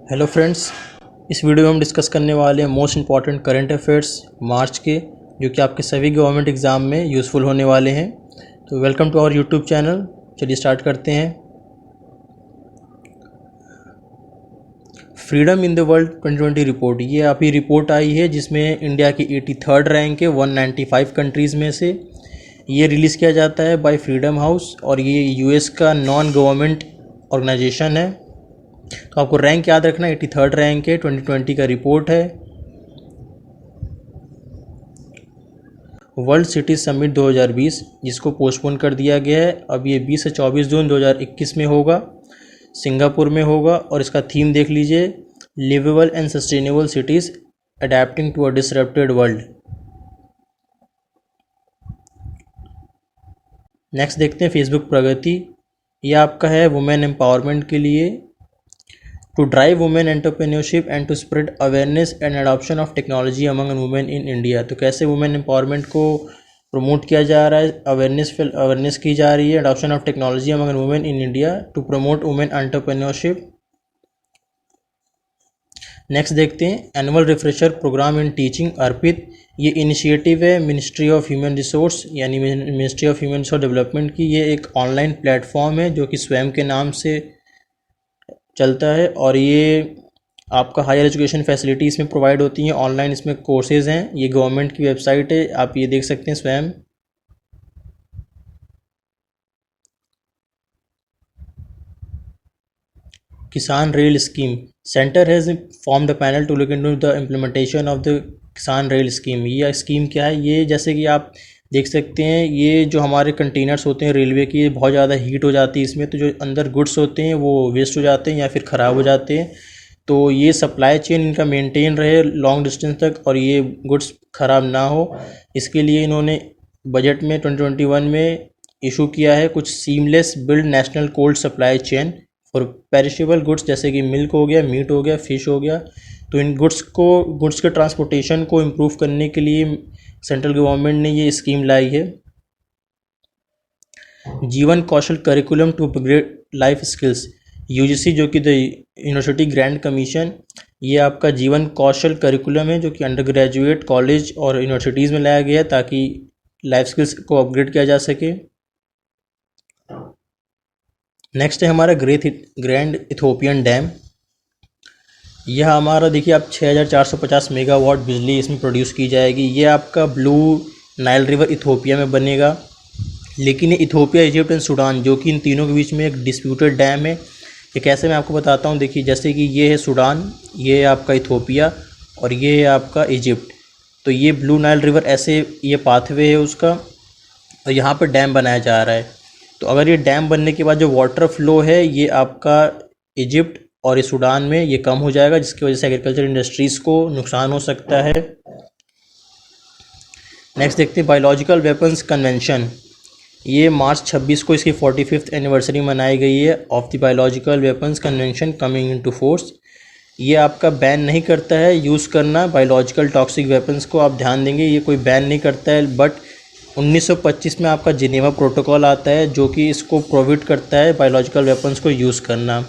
Hello friends, इस video में हम डिस्कस करने वाले हैं मोस्ट इंपॉर्टेंट करंट अफेयर्स मार्च के, जो कि आपके सभी गवर्नमेंट एग्ज़ाम में यूज़फुल होने वाले हैं। तो welcome to our YouTube channel. चलिए स्टार्ट करते हैं। Freedom in the world 2020 report, ये अभी रिपोर्ट आई है जिसमें इंडिया की 83rd रैंक है 195 कंट्रीज़ में से। ये रिलीज़ किया जाता है बाय फ्रीडम हाउस और ये यूएस का नॉन गवर्नमेंट ऑर्गेनाइजेशन है। तो आपको रैंक याद रखना, 83rd रैंक है, 2020 का रिपोर्ट है। वर्ल्ड सिटी समिट 2020 जिसको पोस्टपोन कर दिया गया है, अब ये 20 से 24 जून 2021 में होगा, सिंगापुर में होगा। और इसका थीम देख लीजिए, liveable and sustainable cities adapting to a disrupted world. Next देखते हैं फेसबुक प्रगति। यह आपका है वुमेन एम्पावरमेंट के लिए, to drive women entrepreneurship and to spread awareness and adoption of technology among women in India. तो कैसे वुमेन एम्पावरमेंट को प्रमोट किया जा रहा है, अवेयरनेस की जा रही है, adoption of technology among women in India to promote women entrepreneurship. Next देखते हैं annual refresher programme in teaching ARPIT. ये इनिशिएटिव है मिनिस्ट्री ऑफ ह्यूमन रिसोर्स यानी ministry of human resource development की। ये एक ऑनलाइन प्लेटफॉर्म है जो कि स्वयं के नाम से चलता है और ये आपका हायर एजुकेशन फैसिलिटी इसमें प्रोवाइड होती हैं ऑनलाइन। इसमें कोर्सेज़ हैं, ये गवर्नमेंट की वेबसाइट है, आप ये देख सकते हैं स्वयं। Kisan rail scheme, centre has formed a panel to look into the implementation of the Kisan rail scheme. ये स्कीम क्या है, ये जैसे कि आप देख सकते हैं, ये जो हमारे कंटेनर्स होते हैं रेलवे की, बहुत ज़्यादा हीट हो जाती है इसमें, तो जो अंदर गुड्स होते हैं वो वेस्ट हो जाते हैं या फिर ख़राब हो जाते हैं। तो ये सप्लाई चेन इनका मेंटेन रहे लॉन्ग डिस्टेंस तक और ये गुड्स ख़राब ना हो, इसके लिए इन्होंने बजट में 2021 में इशू किया है कुछ seamless build national cold supply chain और पेरिशेबल गुड्स जैसे कि मिल्क हो गया, मीट हो गया, फ़िश हो गया। तो इन गुड्स के ट्रांसपोर्टेशन को इम्प्रूव करने के लिए सेंट्रल गवर्नमेंट ने ये स्कीम लाई है। Jeevan Kaushal curriculum to upgrade life skills, UGC जो कि द यूनिवर्सिटी ग्रैंड कमीशन, ये आपका जीवन कौशल करिकुलम है जो कि अंडर ग्रेजुएट कॉलेज और यूनिवर्सिटीज़ में लाया गया है ताकि लाइफ स्किल्स को अपग्रेड किया जा सके। नेक्स्ट है हमारा ग्रैंड इथोपियन डैम। यह हमारा देखिए आप 6450 मेगावाट बिजली इसमें प्रोड्यूस की जाएगी। ये आपका ब्लू नाइल रिवर इथोपिया में बनेगा, लेकिन ये इथोपिया, इजिप्ट एंड सूडान जो कि इन तीनों के बीच में एक डिस्प्यूटेड डैम है। ये कैसे मैं आपको बताता हूँ। देखिए जैसे कि ये है सूडान, ये है आपका इथोपिया और ये है आपका इजिप्ट। तो ये ब्लू नाइल रिवर ऐसे ये पाथवे है उसका और यहाँ पर डैम बनाया जा रहा है। तो अगर ये डैम बनने के बाद जो वाटर फ्लो है ये आपका इजिप्ट और इस सूडान में ये कम हो जाएगा, जिसकी वजह से एग्रीकल्चर इंडस्ट्रीज़ को नुकसान हो सकता है। नेक्स्ट देखते हैं बायोलॉजिकल वेपन्स कन्वेंशन। ये मार्च 26 को इसकी 45th एनिवर्सरी मनाई गई है of the biological weapons convention coming into force. ये आपका बैन नहीं करता है यूज़ करना बायोलॉजिकल टॉक्सिक वेपन्स को, आप ध्यान देंगे ये कोई बैन नहीं करता है, बट 1925 में आपका जिनेवा प्रोटोकॉल आता है जो कि इसको प्रोहिबिट करता है बायोलॉजिकल वेपन्स को यूज़ करना।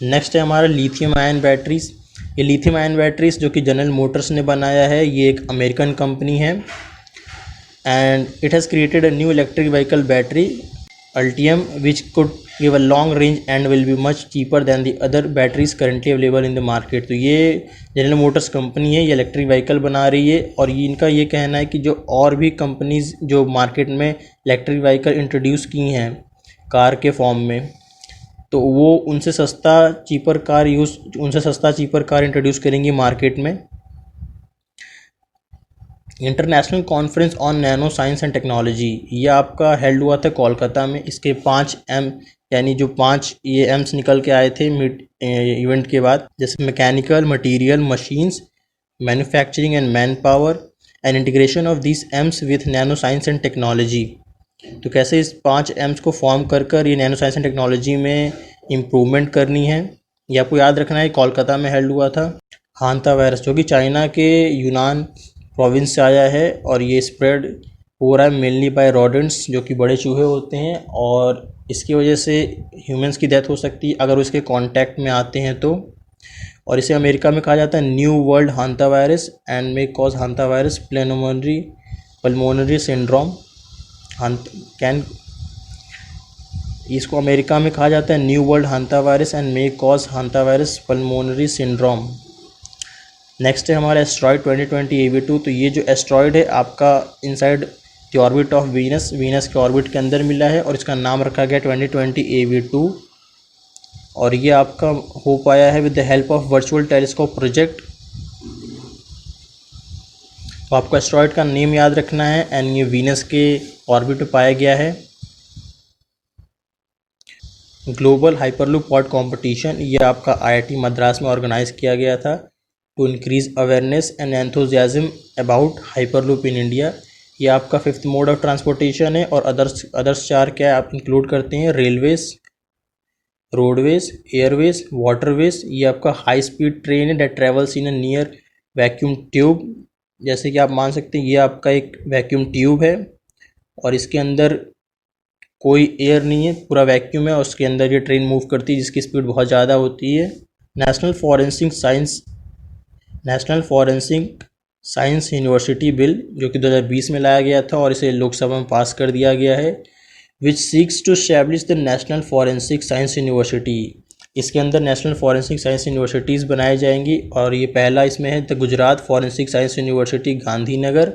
नेक्स्ट है हमारा लिथियम आयन बैटरीज़। ये लिथियम आयन बैटरीज़ जो कि जनरल मोटर्स ने बनाया है, ये एक अमेरिकन कंपनी है and it has created a new electric vehicle battery Altium which could give a long range and will be much cheaper then the other batteries currently available in the market. तो ये general Motors company है, ये electric vehicle बना रही है और इनका ये कहना है कि जो और भी कंपनीज़ जो मार्केट में इलेक्ट्रिक व्हीकल इंट्रोड्यूस की हैं कार के फॉर्म में, तो वो उनसे सस्ता चीपर कार इंट्रोड्यूस करेंगी मार्केट में। International conference on nano science and technology, ये आपका हेल्ड हुआ था कोलकाता में। इसके 5 एम यानी जो 5 ये एम्स निकल के आए थे मिड इवेंट के बाद, जैसे mechanical, material, machines, manufacturing and man power and integration of this AIIMS with nano science and technology. तो कैसे इस 5 एम्स को फॉर्म कर ये नैनो साइंस एंड टेक्नोलॉजी में इम्प्रूवमेंट करनी है, ये आपको याद रखना है। कोलकाता में हेल्ड हुआ था। हांता वायरस जो कि चाइना के यूनान प्रोविंस से आया है और ये स्प्रेड हो रहा है मेनली बाय रोडेंट्स जो कि बड़े चूहे होते हैं और इसकी वजह से ह्यूमंस की डेथ हो सकती है अगर उसके कांटेक्ट में आते हैं तो। और इसे अमेरिका में कहा जाता है new world hanta virus and may cause hanta virus pulmonary syndrome. Can इसको अमेरिका में कहा जाता है new world hanta virus and may cause hanta virus pulmonary syndrome. Next है हमारा एस्ट्रॉयड 2020 AV2। तो ये जो एस्ट्रॉयड है आपका inside the orbit of Venus के ऑर्बिट के अंदर मिला है और इसका नाम रखा गया 2020 AV2। और ये आपका हो पाया है with the help of virtual telescope project. तो आपको एस्ट्रॉयड का नेम याद रखना है एंड ये वीनस के ऑर्बिट में पाया गया है। ग्लोबल हाइपरलूप पॉड कंपटीशन ये आपका IIT मद्रास में ऑर्गेनाइज किया गया था to increase awareness and enthusiasm about hyperloop in India. ये आपका 5th मोड ऑफ ट्रांसपोर्टेशन है और अदर्स 4 क्या आप इंक्लूड करते हैं, रेलवेज, रोडवेज, एयरवेज, वाटरवेज। ये आपका हाई स्पीड ट्रेन है that travels in a near vacuum tube. जैसे कि आप मान सकते हैं ये आपका एक वैक्यूम ट्यूब है और इसके अंदर कोई एयर नहीं है, पूरा वैक्यूम है और उसके अंदर ये ट्रेन मूव करती है जिसकी स्पीड बहुत ज़्यादा होती है। National forensic science university bill जो कि 2020 में लाया गया था और इसे लोकसभा में पास कर दिया गया है, which seeks to establish the national forensic science university. इसके अंदर नेशनल फॉरेंसिक साइंस यूनिवर्सिटीज़ बनाई जाएंगी और ये पहला इसमें है the Gujarat forensic science university Gandhinagar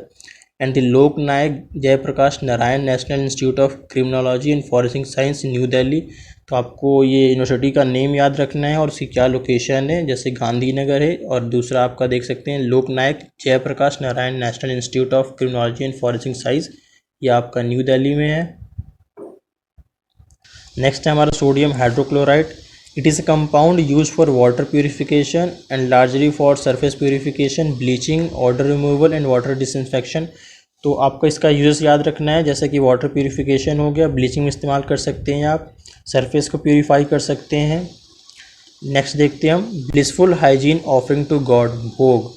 and the Lok Nayak Jayaprakash Narayan national institute of criminology and forensic science New Delhi. तो आपको ये यूनिवर्सिटी का नेम याद रखना है और उसकी क्या लोकेशन है, जैसे गांधीनगर है और दूसरा आपका देख सकते हैं Lok Nayak Jayaprakash Narayan national institute of criminology and forensic science, ये आपका न्यू दिल्ली में है। नेक्स्ट है हमारा sodium hydrochloride. It is a compound use for water purification and largely for surface purification, bleaching, odour removal and water disinfection. तो आपको इसका use याद रखना है, जैसे कि वाटर प्यूरिफिकेशन हो गया, ब्लीचिंग में इस्तेमाल कर सकते हैं आप, सरफेस को प्यूरिफाई कर सकते हैं। नेक्स्ट देखते हैं हम blissful hygiene offering to God, bhog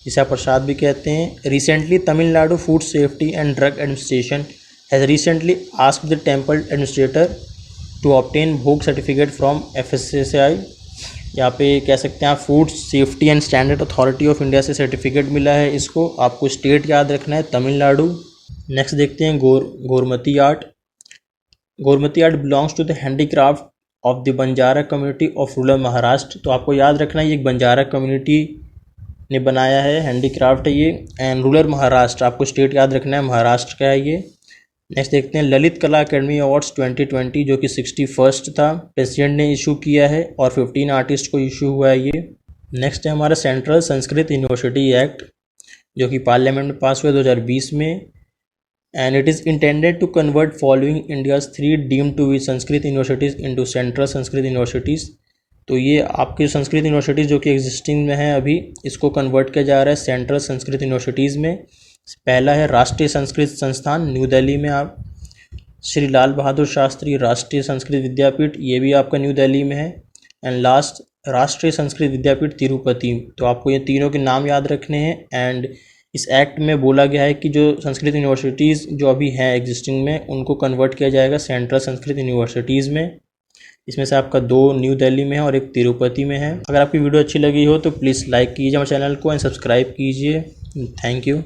जिसे आप प्रसाद भी कहते हैं। Recently Tamil Nadu food safety and drug administration has recently asked the temple administrator to obtain bhog certificate from FSSAI। यहाँ पे कह सकते हैं आप food safety and standard authority of India से सर्टिफिकेट मिला है इसको। आपको स्टेट याद रखना है तमिलनाडु। नेक्स्ट देखते हैं Goramati art. Goramati art belongs to the handicraft of the Banjara community of rural Maharashtra. तो आपको याद रखना है ये एक बंजारा कम्युनिटी ने बनाया है, हैंडीक्राफ्ट है ये, एंड रूरल महाराष्ट्र, आपको स्टेट याद रखना है महाराष्ट्र का है ये। नेक्स्ट देखते हैं ललित कला अकेडमी अवार्ड्स 2020 जो कि 61st था, प्रेसिडेंट ने इशू किया है और 15 आर्टिस्ट को इशू हुआ है ये। नेक्स्ट है हमारा सेंट्रल संस्कृत यूनिवर्सिटी एक्ट जो कि पार्लियामेंट में पास हुआ 2020 में, and it is intended to convert following India's 3 deemed to be Sanskrit universities into central Sanskrit universities. तो ये आपकी संस्कृत यूनिवर्सिटीज़ जो कि एग्जिस्टिंग में है अभी, इसको कन्वर्ट किया जा रहा है सेंट्रल संस्कृत यूनिवर्सिटीज़ में। पहला है राष्ट्रीय संस्कृत संस्थान न्यू दिल्ली में, आप श्री लाल बहादुर शास्त्री राष्ट्रीय संस्कृत विद्यापीठ, ये भी आपका न्यू दिल्ली में है। एंड लास्ट राष्ट्रीय संस्कृत विद्यापीठ तिरुपति। तो आपको ये तीनों के नाम याद रखने हैं। एंड इस एक्ट में बोला गया है कि जो संस्कृत यूनिवर्सिटीज़ जो अभी हैं एग्जिस्टिंग में, उनको कन्वर्ट किया जाएगा सेंट्रल संस्कृत यूनिवर्सिटीज़ में। इसमें से आपका 2 न्यू दिल्ली में है और 1 तिरुपति में है। अगर आपकी वीडियो अच्छी लगी हो तो प्लीज़ लाइक कीजिए हमारे चैनल को एंड सब्सक्राइब कीजिए। Thank you.